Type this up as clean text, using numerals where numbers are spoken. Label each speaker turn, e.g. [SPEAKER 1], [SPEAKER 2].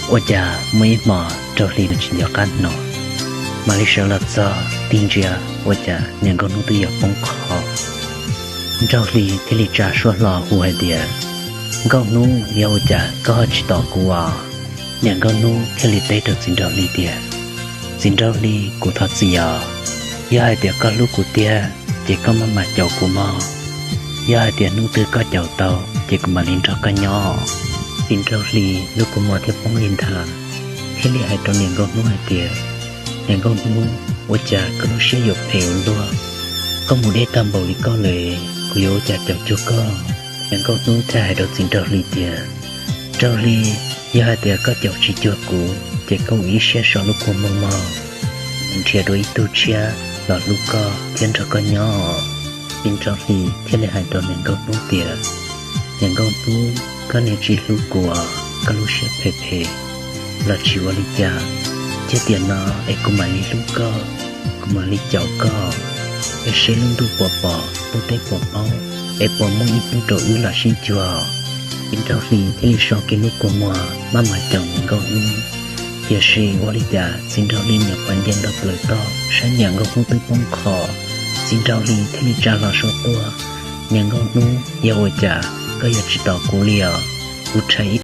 [SPEAKER 1] 我家没嘛这里的只要干喏，马来西亚了早盯着我家两个奴都要崩考，这里这里家说了胡海点，高奴要我家高去到古啊，两个奴这里带着进这里点，进这里古他只要海点高路古点，这个妈妈叫古嘛，海点奴都高叫到，这个马林着个鸟。进这里，如果我贴帮人他，这里还到两个奴一点，两个奴我家个路些有陪我咯，ก็หมู่ได้ตามบอกก็เลยกูโยจะจับจุกก็两个奴在还到进这里点，这里也点个叫去叫กู这个一些少路过毛毛，贴多一度车老路个见着个鸟，进这里这里还到两个奴点，两个奴。ก็เนี่ยจีลูกกัวก็ลูกเชื่อเพเราชีวลิจาเจเตียนนาเอกุมาลีลูกก็กุมาลีเจ้าก็เอเชลุงดูปอปอลูกได้ปอปอเอปอมงอีลูกโตอื้อละชิจัวอินเจ้าลีที่ชอบกินลูกกัวมามาจังก็อื้อเยชีวลิจาสินเจ้าลีเนี่ยปันเดียนดอกเลยก็ฉันอย่างก็คงตื้อป้องคอสินเจ้าลีที่จาเราชอบตัวอย่างก็นู้เยาวจ่าก็อยากจะต่อกูเลียวกูใช้